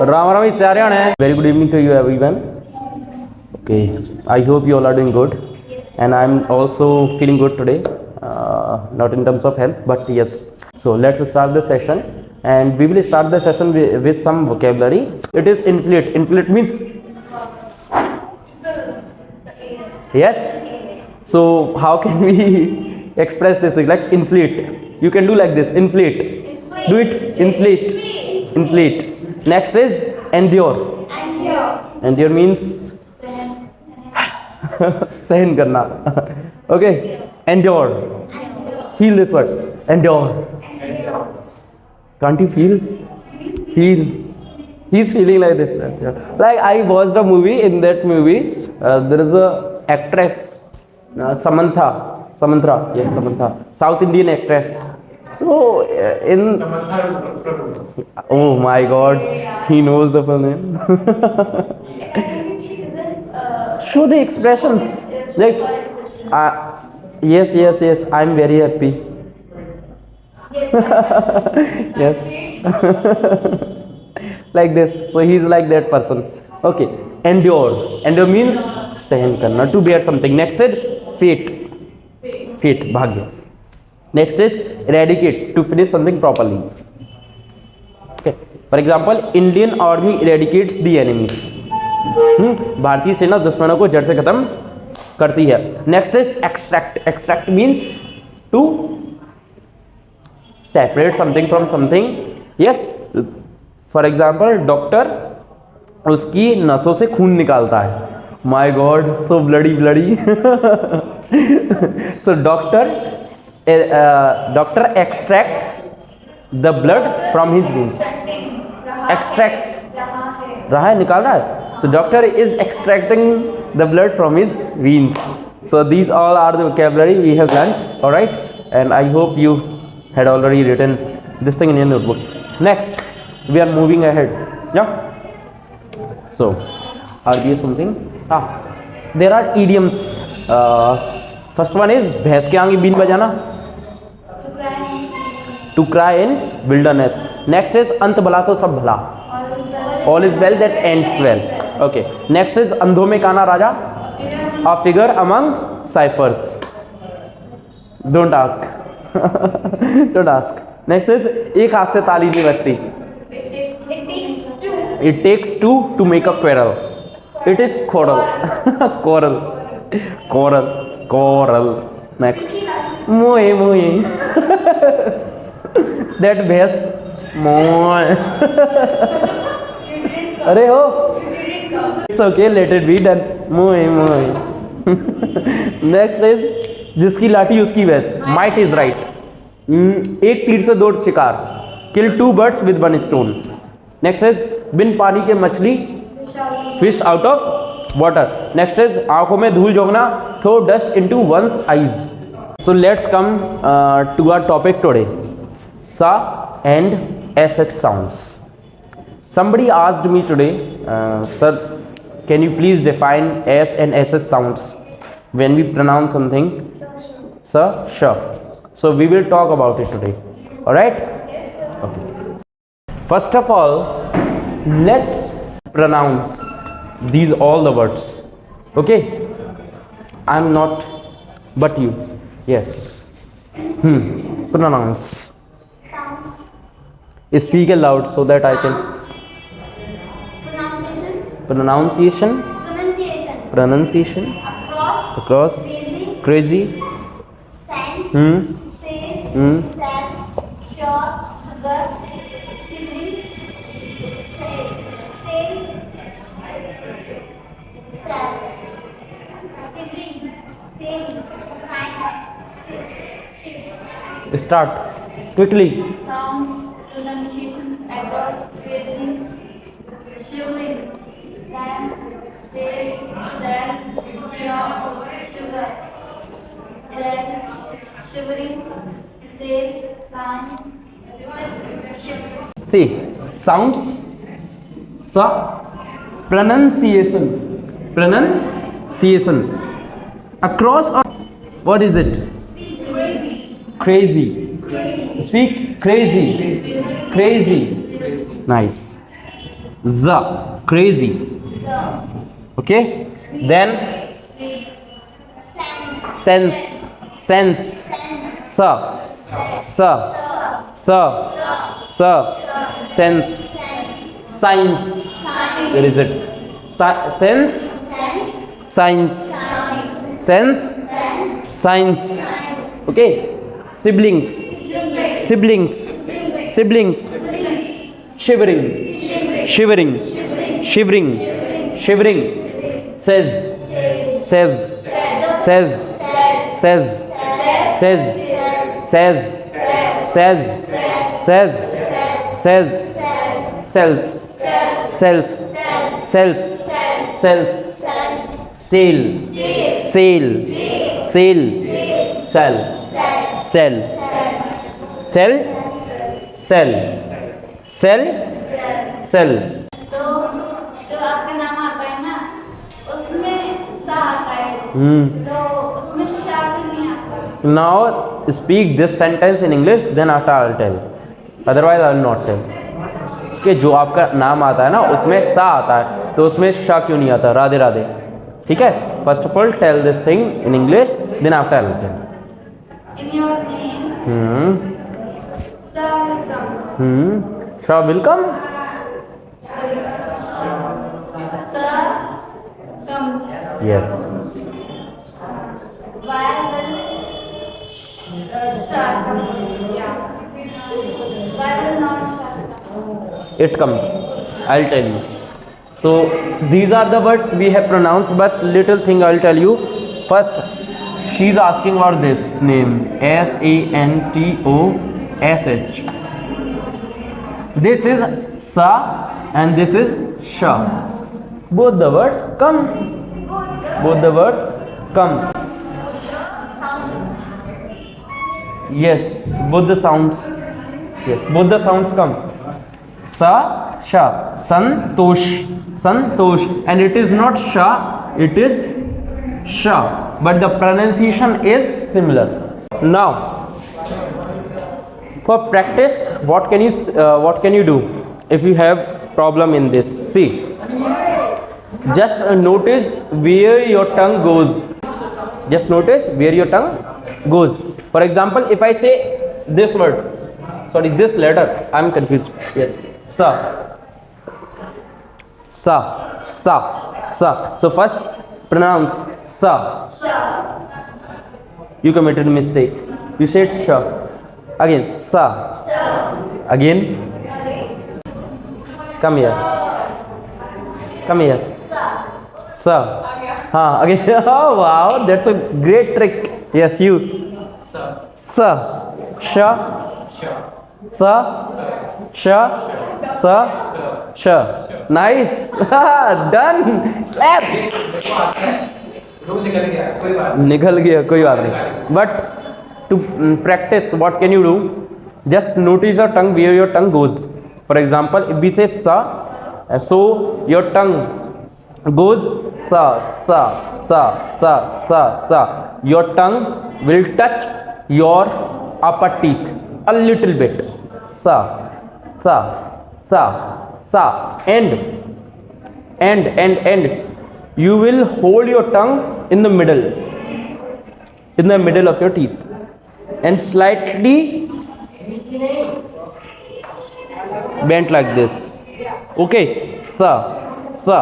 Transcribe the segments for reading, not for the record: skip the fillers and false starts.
Ram Ram is Saryan. Very good evening to you everyone. Okay, I hope you all are doing good. And I'm also feeling good today. Not in terms of health, but yes. So let's start the session. And we will start the session with some vocabulary. It is inflate. Inflate means? Yes. So how can we express this thing? Like inflate. You can do like this. Inflate. Do it. Inflate. Inflate. Next is endure. Endure means सहन करना. Okay. Endure. Feel this word. Endure. Can't you feel? Feel. He's feeling like this. Like I watched a movie. In that movie, there is a actress, Samantha. Yes, Samantha. South Indian actress. So in. Oh my God, he knows the full name. Show the expressions. Like, yes. I'm very happy. Yes. Like this. So he's like that person. Okay. Endure. Endure means सहन करना, to bear something. Next is fate. Fate, भाग्य. Next is eradicate, to finish something properly. Okay. For example, Indian army eradicates the enemy. भारतीय सेना दुश्मनों को जड़ से खत्म करती है. Next is extract. Extract means to separate something from something. Yes. For example, doctor उसकी नसों से खून निकालता है. My God, so bloody. So doctor extracts the blood from his veins. Extracts. रहा है, निकाल रहा है. So doctor is extracting the blood from his veins. So these all are the vocabulary we have learned. All right, and I hope you had already written this thing in your notebook. Next, we are moving ahead. Yeah. So, are there something? There are idioms. First one is भैंस के आगे been बजाना. To cry in wilderness. Next is अंत भला तो सब भला. All is well that ends well. Okay. Next is अंधों में काना राजा. A figure among ciphers. Don't ask. Don't ask. Next is एक हाथ से ताली नहीं बजती. It takes two to make a quarrel. It is quarrel. Quarrel. Next. Moe. That भैंस मोए. अरे हो. It's okay, let it be done. मोए. Next is जिसकी लाठी उसकी भैंस. Might is right. एक तीर से दो शिकार. Kill two birds with one stone. Next is बिन पानी के मछली. Fish out of water. Next is आंखों में धूल झोंकना. Throw dust into one's eyes. So let's come to our topic today. Sa and sh sounds. Somebody asked me today, sir, can you please define s and sh sounds when we pronounce something? Sa, sh. So we will talk about it today. All right? Okay. First of all, let's pronounce these all the words. Okay? I'm not, but you. Yes. Pronounce. Speak aloud so that I can. Pronunciation. Across. Crazy. Sense. Self. Short. Sugar. Siblings. Same. Self. Sibling. Same. Science. Start quickly. Sounds. Pronunciation. Across. Crazy. Siblings. Sense. Says. Cells. Short. Sugar. Cell. Shivering. Sail. Science. Ship. See, sounds. Sa. Pronunciation. Across or what is it? Crazy. Speak crazy. Nice. Z, crazy. Okay. Then sense, sense. Sa, sa, sa, sa, sense. Science. Where is it? Sense, science, sense, science. Okay. Siblings, siblings, siblings. Shivering, shivering, shivering, shivering. Says, says, says, says, says, says, says, says, says, cells, cells, cells, cells, sail, sail, sail, cell, cell, cell, cell, cell, cell. तो जो आपका नाम आता है ना उसमें सा आता है तो उसमें शा भी नहीं आता. Now speak this sentence in English, then after I'll tell. Otherwise I will not tell. कि जो आपका नाम आता है ना उसमें सा आता है तो उसमें शा क्यों नहीं आता? राधे राधे. ठीक है. First of all tell this thing in English, then after I will tell. In your name sa will come. Shah will come. Sa comes. Yes. Why will sha come? Yeah. Why will not sha come? It comes. I'll tell you. So these are the words we have pronounced, but little thing I'll tell you. First, she's asking about this name, Santosh. This is sa and this is sha. Both the words come. Both the words come. Yes, both the sounds. Yes, both the sounds come. Sa, sha, Santosh, Santosh, and it is not sha, it is sha, but the pronunciation is similar. Now, for practice, what can you do if you have problem in this? See, just notice where your tongue goes. Just notice where your tongue goes. For example, if I say this word, sorry, this letter, I'm confused. Yes, sa, sa, sa, sa. So first pronounce sa. You committed a mistake. You said sha. Again sa. Again. Come here. Come here. Sa. Ha. Again. Oh wow, that's a great trick. Yes, you. Sa. Sha. Sa. Sha. Sa. Sha. Nice. Done. Clap. निकल गया कोई बात नहीं. But to practice, what can you do? Just notice your tongue, where your tongue goes. For example, if we say sa, so your tongue goes sa, sa, sa, sa, sa, sa. Your tongue will touch your upper teeth a little bit. Sa, sa, sa, sa, and you will hold your tongue in the middle of your teeth and slightly bent like this. Okay, sa, sa.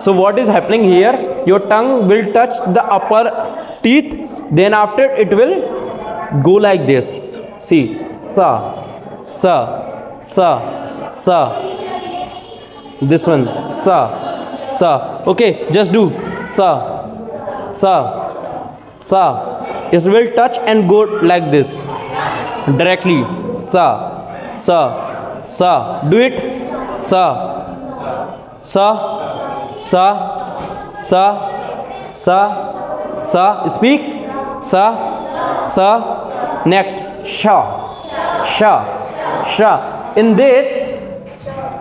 So what is happening here? Your tongue will touch the upper teeth, then after it will go like this. See, sa, sa, sa, sa. This one, sa, sa. Okay, just do sa, sa, sa. It will touch and go like this directly. Sa, sa, sa. Do it. Sa, sa, sa, sa, sa, sa. Speak. Sa, sa. Next, sha, sha, sha. In this,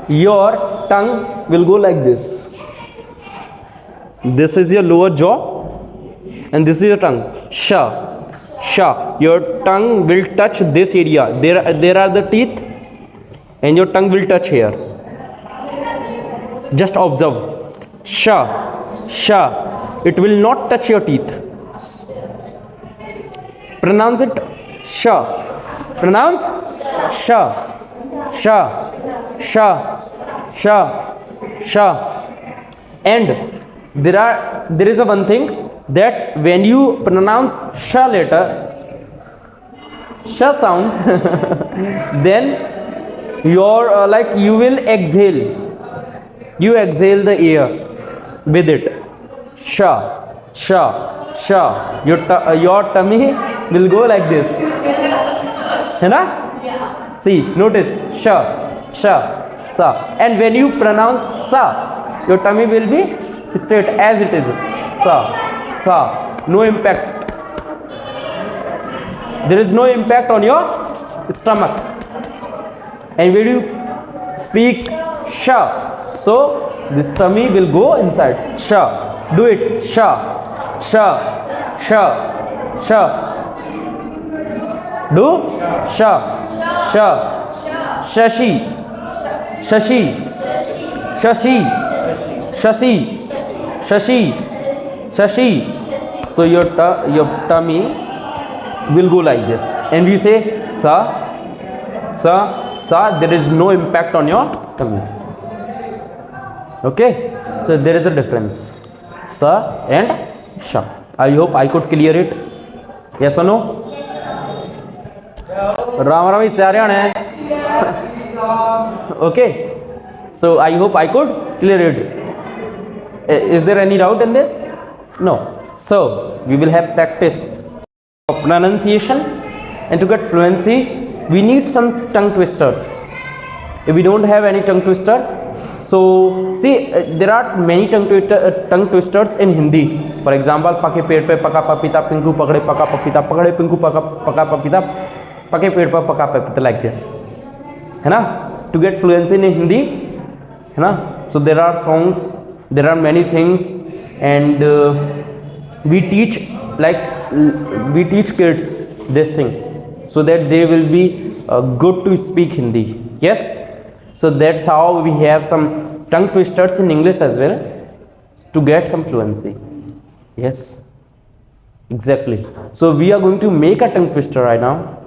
your tongue will go like this. This is your lower jaw and this is your tongue. Sha, sha. Your tongue will touch this area. There are the teeth and your tongue will touch here. Just observe. Sha, sha. It will not touch your teeth. Pronounce it. Sha. Pronounce. Sha, sha, sha, sha, sha. And there is a one thing that when you pronounce sha letter, sha sound, then your like you will exhale. You exhale the air with it. Sha, sha, sha. Your tummy will go like this. है ना? See, notice. Sha, sha, sa. And when you pronounce sa, your tummy will be straight as it is. Sa, sa. No impact. There is no impact on your stomach. And when you speak sha, so this tummy will go inside. Sha. Do it. Sha, sha, sha, sha. Do sha, sha, shashi, shashi, shashi, shashi, shashi, shashi. So your tummy will go like this, and we say sa, sa, sa. There is no impact on your tummy. Okay, so there is a difference, sa and sha. I hope I could clear it. Yes or no? Ram Ram is okay, so I hope I could clear it. Is there any doubt in this? No. So we will have practice of pronunciation, and to get fluency we need some tongue twisters. If we don't have any tongue twister, so see, there are many tongue twisters in Hindi. For example, pake ped pe paka papita, pinku pakade paka papita, pakade pinku paka papita, pake ped pe paka papita, like this. है ना? To get fluency in Hindi, है ना? So there are songs, there are many things, and we teach kids this thing so that they will be good to speak Hindi. Yes. So that's how we have some tongue twisters in English as well to get some fluency. Yes, exactly. So we are going to make a tongue twister right now,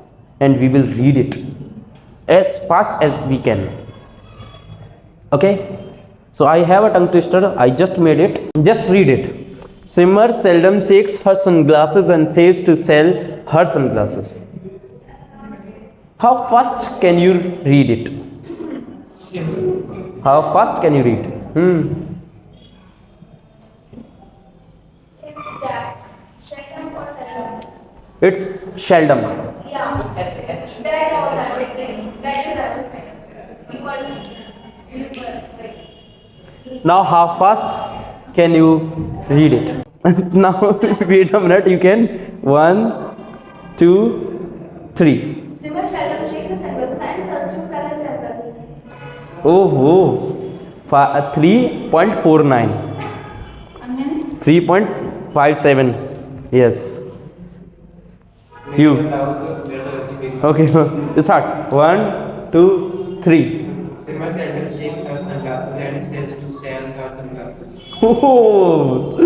and we will read it as fast as we can. Okay, so I have a tongue twister. I just made it. Just read it. Simmer seldom shakes her sunglasses and says to sell her sunglasses. How fast can you read it? How fast can you read? Is that Sheldon or Seldom? It's seldom. Yeah. That all I was saying. That is I was saying. Because Now how fast can you read it? Now wait a minute. You can 1, 2, 3. Simmer Sheldon shakes his sunglasses and starts to sell his sunglasses. Oh, 3.49. 3.57. Yes. You. Okay. Start. 1, 2, 3. Simmer seldom shakes her sunglasses and says to sell her sunglasses. Oh,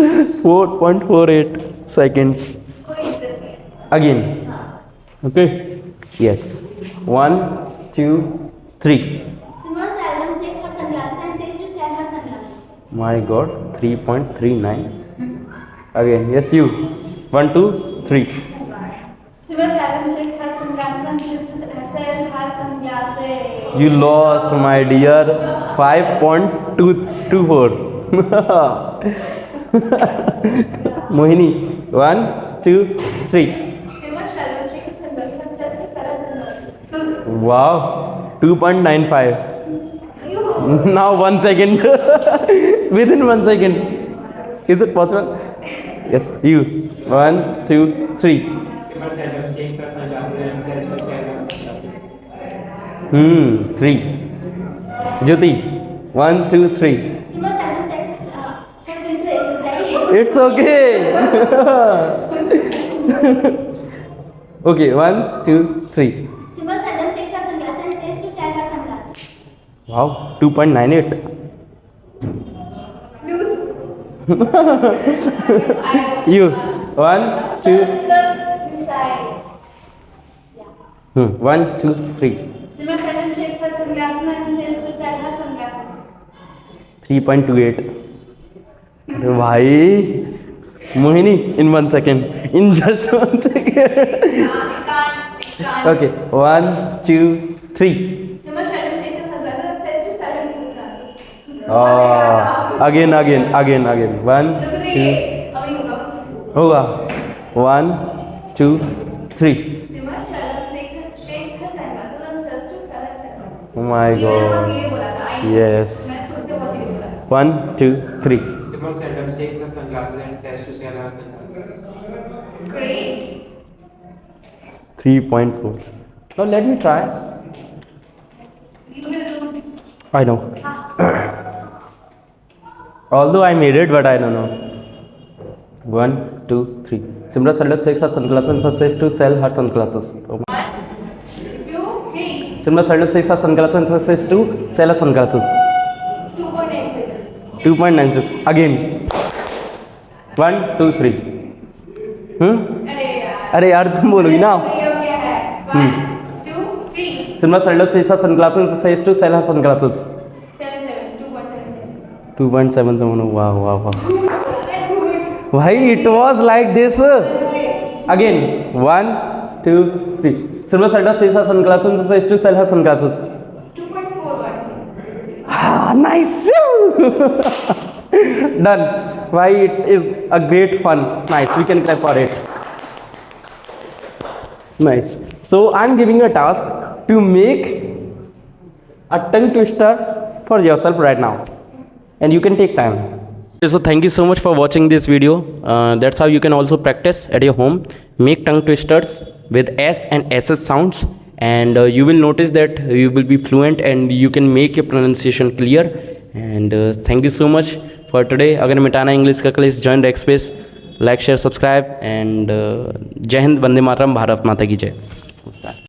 4.48 seconds. Again. Okay. Yes. 1, 2, 3. Simmer seldom takes her sunglasses and says to sell her sunglasses. My God. 3.39. Again. Yes, you. 1, 2, 3. Simmer seldom shakes her sunglasses and says to sell her sunglasses. You lost, my dear. 5.224. Mohini. 1, 2, 3. Simmer seldom shakes her sunglasses and says to sell her sunglasses. Wow. 2.95. You. Now 1 second. Within 1 second. Is it possible? Yes. You. 1, 2, 3. Simmer seldom shakes her sunglasses and says to sell her sunglasses. 3. Jyoti. 1, 2, 3. Simmer seldom takes It's okay. Okay. 1, 2, 3. Simmer seldom takes her sunglasses and says to sell her sunglasses. Wow. 2.98. You. 1, 2. 1, 2, 3. Simran seldom shakes her sunglasses and says to sell her sunglasses. 3.28. अरे भाई Mohini in 1 second, in just 1 second. Can't. Okay, 1, 2, 3. Simran seldom shakes her sunglasses and says to sell her sunglasses. Again. 1, Look at 2. the how you go. होगा 1, 2, 3. Simran seldom shakes her sunglasses and says to sell her sunglasses. Oh my ये मैंने बहुत god. धीरे बोला था. Yes. मैंने खुद से बहुत धीरे बोला था. 1, 2, 3. Simran seldom shakes her sunglasses and says to sell her sunglasses. Great. 3.4. Now let me try. You will lose. I know. Although I made it, but I don't know. 1, 2, 3. Simran seldom shakes her sunglasses and says to sell her sunglasses. Oh. 1, 2, 3. Simran seldom shakes her sunglasses and says to sell her sunglasses. 2.96. 2.96. Again. 1, 2, 3. अरे यार तुम बोलोगी ना. 1, 2, 3. Simran seldom shakes her sunglasses and says to sell her sunglasses. 2.77. 2.77. Wow. Why it was like this? Again. 1, 2, 3. Simran seldom shakes her sunglasses and says to sell her sunglasses. 2.41. Nice. Done. Why it is a great fun. Nice. We can clap for it. Nice. So I'm giving you a task to make a tongue twister for yourself right now, and you can take time. So thank you so much for watching this video. That's how you can also practice at your home. Make tongue twisters with S and SS sounds, and you will notice that you will be fluent and you can make your pronunciation clear. And thank you so much for today. अगर मिटाना English का class join Rackspace, like, share, subscribe, and जय हिंद, वंदे मातरम, भारत माता की जय. नमस्कार.